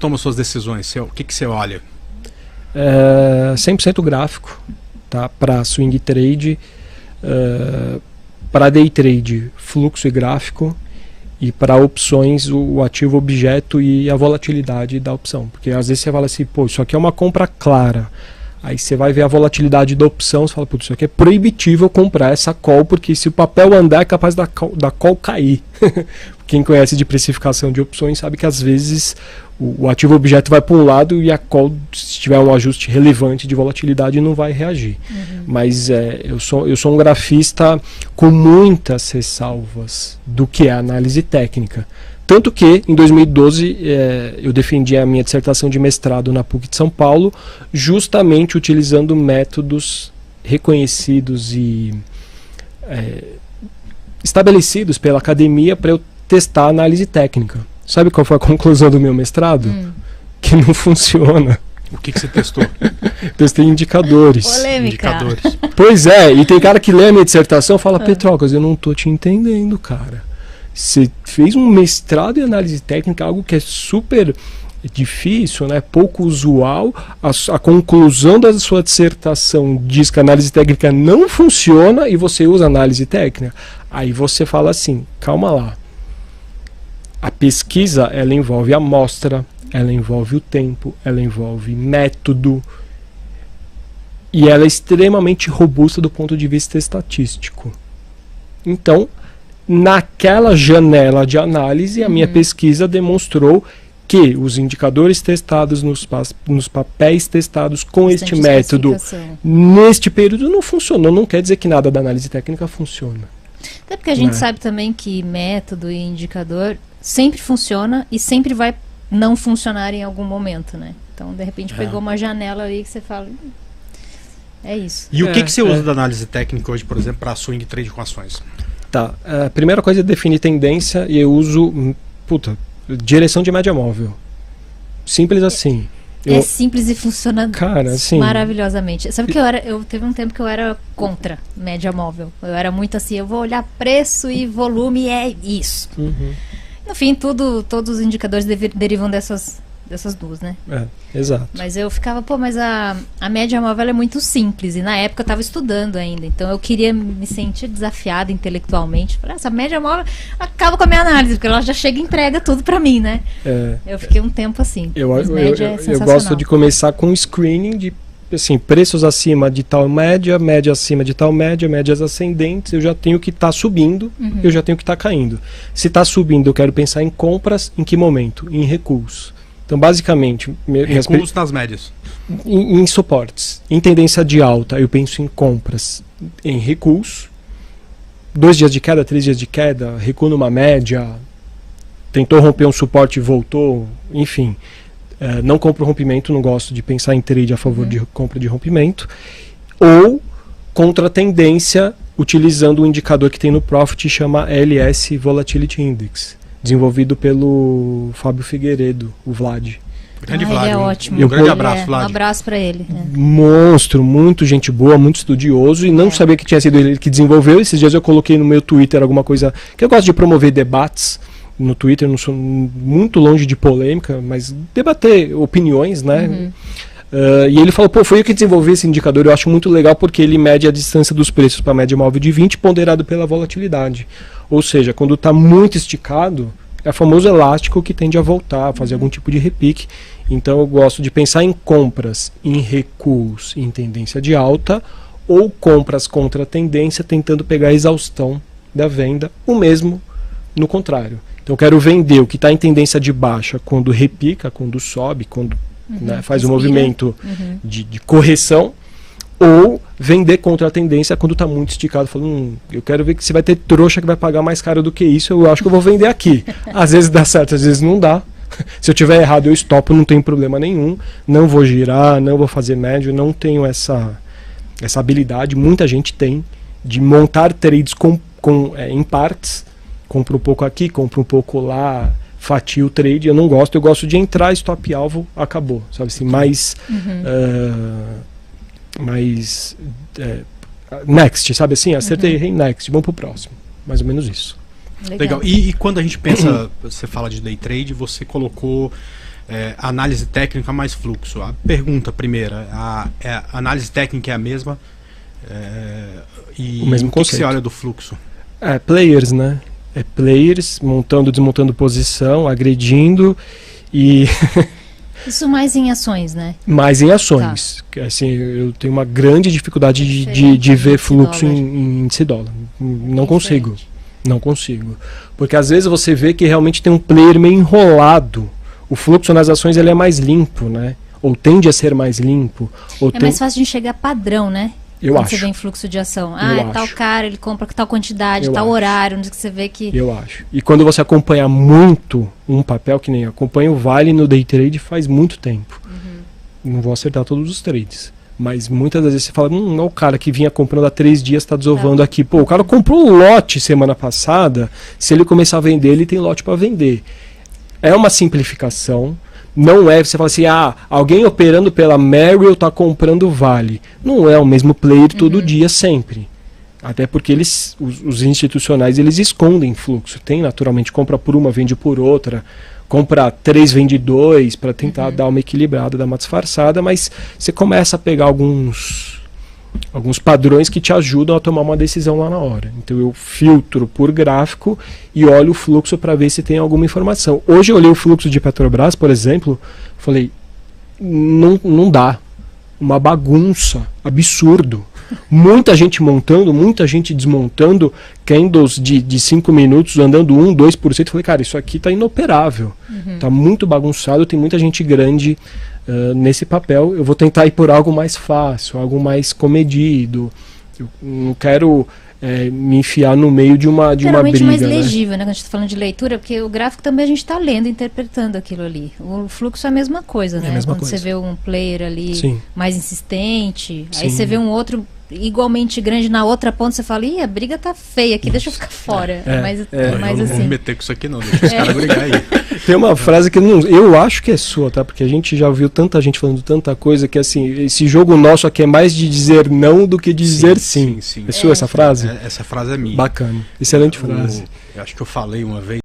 toma suas decisões? O que você olha? 100% gráfico, tá? Para swing trade, para day trade, fluxo e gráfico, e para opções, o ativo objeto e a volatilidade da opção. Porque às vezes você fala assim, pô, isso aqui é uma compra clara. Aí você vai ver a volatilidade da opção, você fala, putz, isso aqui é proibitivo eu comprar essa call, porque se o papel andar é capaz da call cair. Quem conhece de precificação de opções sabe que às vezes o ativo objeto vai para um lado e a call, se tiver um ajuste relevante de volatilidade, não vai reagir. Mas eu sou um grafista com muitas ressalvas do que é análise técnica. Tanto que, em 2012, eu defendi a minha dissertação de mestrado na PUC de São Paulo, justamente utilizando métodos reconhecidos e estabelecidos pela academia para eu testar a análise técnica. Sabe qual foi a conclusão do meu mestrado? Que não funciona. O que você testou? Testei indicadores. Polêmica. Indicadores. Pois é, e tem cara que lê a minha dissertação e fala, Petrocas, eu não tô te entendendo, cara. Você fez um mestrado em análise técnica, algo que é super difícil, né? Pouco usual. A conclusão da sua dissertação diz que a análise técnica não funciona e você usa análise técnica. Aí você fala assim, calma lá. A pesquisa, ela envolve amostra, ela envolve o tempo, ela envolve método e ela é extremamente robusta do ponto de vista estatístico. Então, naquela janela de análise, a minha pesquisa demonstrou que os indicadores testados nos papéis testados com este método neste período não funcionou. Não quer dizer que nada da análise técnica funciona. Até porque a gente sabe também que método e indicador sempre funciona e sempre vai não funcionar em algum momento, né? Então, de repente, pegou uma janela aí que você fala... É isso. E o que você usa da análise técnica hoje, por exemplo, para swing trade com ações? Tá, a primeira coisa é definir tendência e eu uso, direção de média móvel. Simples assim. É simples e funciona maravilhosamente. Sabe que teve um tempo que eu era contra média móvel. Eu era muito assim, eu vou olhar preço e volume e é isso. No fim, todos os indicadores derivam dessas duas, né? Exato. Mas eu ficava, mas a média móvel é muito simples. E na época eu estava estudando ainda. Então eu queria me sentir desafiada intelectualmente. Falei, essa média móvel acaba com a minha análise, porque ela já chega e entrega tudo para mim, né? Eu fiquei um tempo assim. Eu gosto de começar com screening de preços acima de tal média, média acima de tal média, médias ascendentes, eu já tenho que estar subindo, eu já tenho que estar caindo. Se está subindo, eu quero pensar em compras, em que momento? Em recuos. Então, basicamente... Recuos nas médias. Em suportes. Em tendência de alta, eu penso em compras. Em recuos. 2 dias de queda, 3 dias de queda, recuo numa média, tentou romper um suporte e voltou, enfim... não compro rompimento, não gosto de pensar em trade a favor de compra de rompimento. Ou contra a tendência, utilizando um indicador que tem no Profit, chama LS Volatility Index, desenvolvido pelo Fábio Figueiredo, o Vlad. Grande Vlad, ele é ótimo. Um grande abraço, Vlad. Um abraço para ele. Monstro, muito gente boa, muito estudioso, e não sabia que tinha sido ele que desenvolveu. Esses dias eu coloquei no meu Twitter alguma coisa, que eu gosto de promover debates no Twitter, não sou muito longe de polêmica, mas debater opiniões, né? E ele falou, foi eu que desenvolvi esse indicador, eu acho muito legal porque ele mede a distância dos preços para a média móvel de 20 ponderado pela volatilidade. Ou seja, quando está muito esticado, é o famoso elástico que tende a voltar, a fazer algum tipo de repique. Então eu gosto de pensar em compras, em recuos, em tendência de alta, ou compras contra a tendência, tentando pegar a exaustão da venda, o mesmo no contrário. Então eu quero vender o que está em tendência de baixa quando repica, quando sobe, quando faz um movimento de correção, ou vender contra a tendência quando está muito esticado, falando, eu quero ver que você vai ter trouxa que vai pagar mais caro do que isso, eu acho que eu vou vender aqui. Às vezes dá certo, às vezes não dá. Se eu tiver errado eu estopo, não tem problema nenhum, não vou girar, não vou fazer médio, não tenho essa habilidade, muita gente tem, de montar trades em partes. Compro um pouco aqui, compro um pouco lá, fatio o trade. Eu não gosto, eu gosto de entrar, stop alvo, acabou. Sabe assim, next, sabe assim? Acertei, errei, next, vamos pro próximo. Mais ou menos isso. Legal. E quando a gente pensa, você fala de day trade, você colocou análise técnica mais fluxo. A pergunta primeira, a análise técnica é a mesma? E o mesmo o que conceito. você olha do fluxo? Players, né? Players montando, desmontando posição, agredindo e... Isso mais em ações, né? Mais em ações. Tá. Assim, eu tenho uma grande dificuldade de ver fluxo em índice dólar. Não consigo. Não consigo. Porque às vezes você vê que realmente tem um player meio enrolado. O fluxo nas ações ele é mais limpo, né? Ou tende a ser mais limpo. Mais fácil de enxergar padrão, né? Eu Quando acho. você vê em fluxo de ação. Tal cara, ele compra tal quantidade, tal horário, onde você vê que... Eu acho. E quando você acompanha muito um papel, que nem acompanha o Vale no day trade faz muito tempo. Não vou acertar todos os trades. Mas muitas das vezes você fala, o cara que vinha comprando há 3 dias está desovando aqui. Pô, o cara comprou um lote semana passada, se ele começar a vender, ele tem lote para vender. É uma simplificação. Não é, você fala assim, alguém operando pela Merrill está comprando Vale. Não é o mesmo player todo dia, sempre. Até porque os institucionais, eles escondem fluxo. Tem, naturalmente, compra por uma, vende por outra. Compra 3, vende 2, para tentar dar uma equilibrada, dar uma disfarçada. Mas você começa a pegar alguns padrões que te ajudam a tomar uma decisão lá na hora. Então eu filtro por gráfico e olho o fluxo para ver se tem alguma informação. Hoje eu olhei o fluxo de Petrobras, por exemplo, falei, não dá. Uma bagunça, absurdo. Muita gente montando, muita gente desmontando, candles de 5 minutos, andando 1, 2%. Falei, cara, isso aqui está inoperável. Está muito bagunçado, tem muita gente grande nesse papel. Eu vou tentar ir por algo mais fácil, algo mais comedido. Eu não quero me enfiar no meio de uma briga. Mais legível, né? Quando a gente está falando de leitura, porque o gráfico também a gente está lendo, interpretando aquilo ali. O fluxo é a mesma coisa, né? Quando você vê um player ali mais insistente, aí você vê um outro igualmente grande na outra ponta, você fala, a briga tá feia aqui, deixa eu ficar fora. Mas eu não assim. vou me meter com isso aqui não, deixa os caras brigar aí. Tem uma frase que eu acho que é sua, tá? Porque a gente já ouviu tanta gente falando tanta coisa que, assim, esse jogo nosso aqui é mais de dizer não do que dizer sim. É sua essa frase? Essa frase é minha. Bacana. Excelente frase. Eu acho que eu falei uma vez